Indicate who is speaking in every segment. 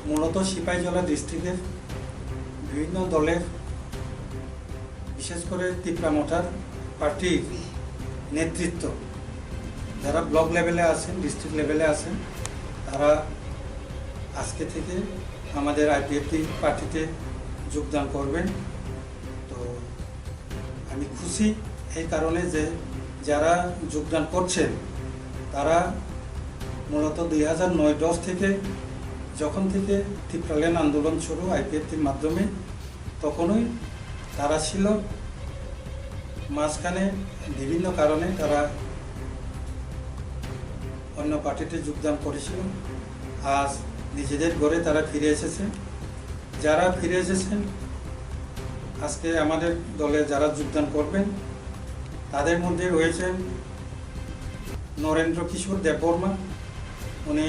Speaker 1: মূলত সিপাহীজলা ডিস্ট্রিক্টের বিভিন্ন দলের বিশেষ করে তিপ্রামথার পার্টির নেতৃত্ব যারা ব্লক লেভেলে আছেন, ডিস্ট্রিক্ট লেভেলে আছেন, তারা আজকে থেকে আমাদের আইপিএফটি পার্টিতে যোগদান করবেন। তো আমি খুশি এই কারণে যে যারা যোগদান করছেন তারা মূলত 2009-10 থেকে যখন থেকে ত্রিপ্রালেন আন্দোলন শুরু আইপিএফটির মাধ্যমে, তখনই তারা ছিল। মাঝখানে বিভিন্ন কারণে তারা অন্য পার্টিতে যোগদান করেছিল। আজ নিজেদের ঘরে তারা ফিরে এসেছে। যারা ফিরে এসেছেন আজকে আমাদের দলে যারা যোগদান করবেন তাদের মধ্যে রয়েছেন নরেন্দ্র কিশোর দেববর্মা, উনি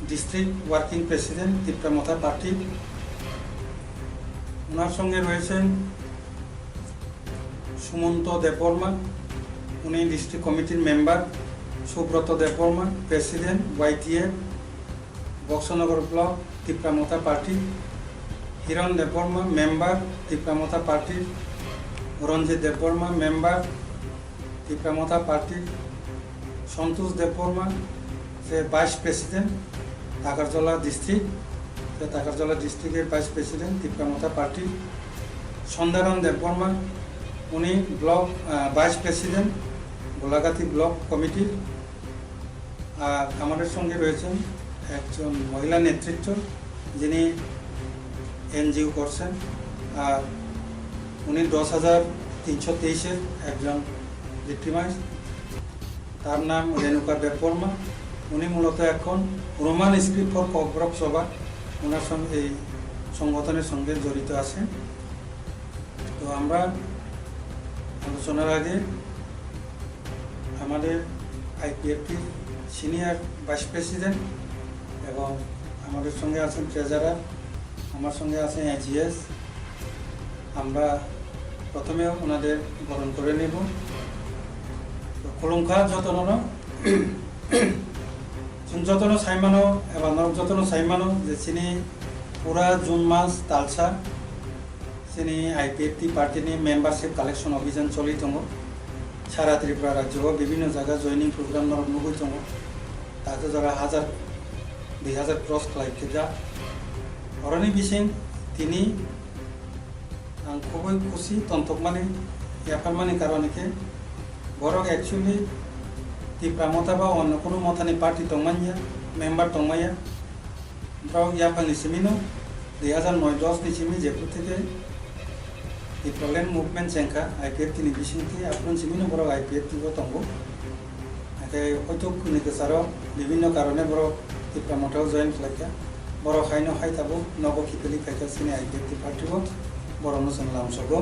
Speaker 1: district working president Tipra Motha party. ওনার সঙ্গে রয়েছেন সুমন্ত দেববর্মা, উনি ডিস্ট্রিক্ট কমিটির member. Subrata Debbarma, president YTF Boxanagar block Tipra Motha party. Hiran Debbarma, member Tipra Motha party. Ranjit Debbarma, member Tipra Motha party. Santosh Debbarma, সে vice president Takarjala district, Takarjala ডিস্ট্রিক্টের vice president Tipra Motha party. Sandhyaram Debbarma, উনি block vice president Golaghati block কমিটির। আর আমাদের সঙ্গে রয়েছেন একজন মহিলা নেতৃত্ব যিনি এনজিও করছেন, আর উনি 10,323-এর একজন ভিক্টিমাইজ। তার নাম রেণুকা দেববর্মা। উনি মূলত এখন রোমান স্ক্রিপ্ট ফর ককব্রক সভা, ওনার সঙ্গে এই সংগঠনের সঙ্গে জড়িত আছেন। তো আমরা আলোচনার আগে আমাদের আইপিএফটির সিনিয়র ভাইস প্রেসিডেন্ট এবং আমাদের সঙ্গে আছেন ট্রেজারার, আমার সঙ্গে আছেন এজিএস। আমরা প্রথমেও ওনাদের বরণ করে নেব। তো খুলুংখা যতন যতন সাইমানো এবং যতন সাইমানো যে চিনি পুরা জুন মাস তালসা চিনি আইপিএফটি পার্টিनि মেম্বারশিপ কালেকশন অভিযান চলি दङ। সারা ত্রিপুরা রাজ্য বিভিন্ন জায়গা জয়নিং প্রোগ্রাম नुबोबाय दङ। তাতে যারা 1000-2000 क्रस खालायखिजा अरनि बिसिं তিনি आं খুবই খুশি তন্তকমানি ইয়াফারমানি কারণেকে বরক অ্যাকচুয়ালি তিপ্রামথা বা অন্য কোনো মথানি পার্টি দंमानिया মেম্বার दंमाया ব্রক ইয়াফানি সিমিনো 2009-10 नि सिमी जेपुर থেকে ত্রিপ্রালেন মুভমেন্ট চেংখা আইপিএফটিनि बिसिंथि आपन सिमिनो बरक आइपिएफटिबो दंग। नाथाय हयतो खुनि गोसाराव বিভিন্ন কারণে বরক তিপ্রামথাও জয়েন খাलायखा বরक हायनो हायथाबो नब खिपेलि खायखा सिनि आइपिएफटि पार्टिबो बरनो जों लामसगो।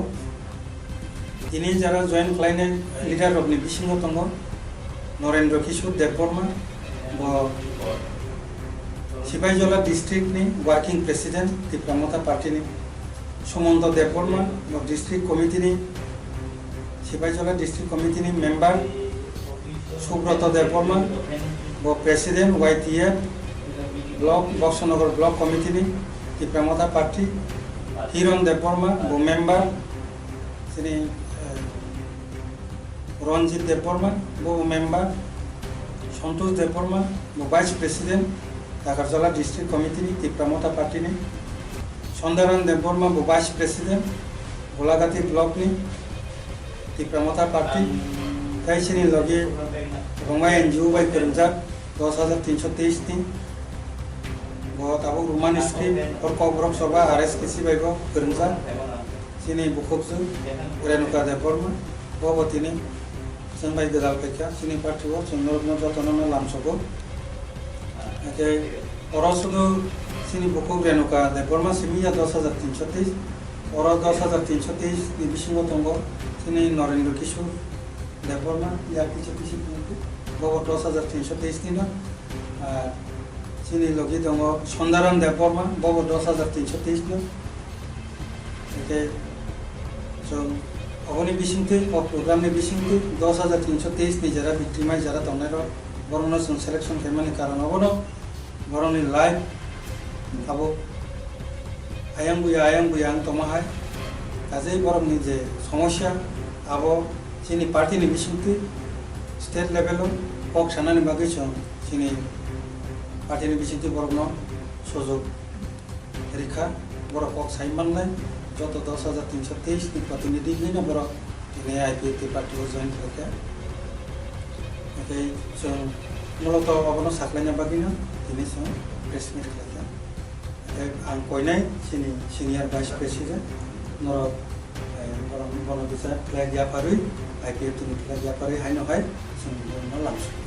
Speaker 1: इनि जारा जয়েन खालायनाय लिडार रकनि बिसिङाव दङ नरेंद्र किशोर देबबर्मा, सिपाहीजला डिस्ट्रिक्टनि वार्किं प्रेसिडेंट तिप्रामथा पार्टिनि। सुमন্ত देबबर्मा, डिस्ट्रिक्ट कमिटिनि सिपाहीजला डिस्ट्रिक्ट कमिटिनि member. Subrata Debbarma, president YTF block Boxanagar block कमिटिनि तिप्रामथा पार्टी। हिरण देबबर्मा, मेम्बार যিনি Ranjit Debbarma, member. Santosh Debbarma, vice president Takarjala district कमिटिनि तिप्रामथा पार्टिनि। सन्ध्याराम देबबर्मा, भाइस प्रेसिडेंट गोलाघाटी ब्लकनि तिप्रामथा पार्टी। गाइसिनि लगे रंगा एनजिओ बाय फोरोंजाक 10,323-नि ताबो Roman script for Kokborok Sabha आरएसकेसि बायबो फोरोंजाक सिनि बुखबजों रेणुका देबबर्मा बबतिनि जों बाय गोदाल खायखा सिनि पार्टियाव जों नरनो जतननो लामसगो। नाथाय अराव शुधु सिनि बुखब रेणुका देबबर्मा सिमिया 10,323 और 10,323-नि बिसिङाव दङ सिनि नरेंद्र किशोर देबबर्मा या किछुपिसि बब 10,323-नि सिनि लगे दङ सन्ध्याराम देबबर्मा बब 10,323-नि। जों अगनि बिसिंथि प्रग्रामनि बिसिंथि 10,323-नि जरा भिक्टिमाइज जरा दंनाय बरनो जों सिलेक्शन खालामनायनि कारण अबनो बरनि लाइफ अब ayang buya ang tomahai kajai borokni je সমস্যা abo chini party ni bisingti state level kok sanani bagui chini party ni bisingti borokno sojok rikha borok kok saimannai joto 10,323 ni प्रतिनिधि hina borok ini IPFT party o join khaike okay so muloto abono saklaina bagino ini so press meet khaike ang koinai chini senior vice president norok borok bono bisa flag ya parui IPFT ni flag ya parui haino hai sing no lamsu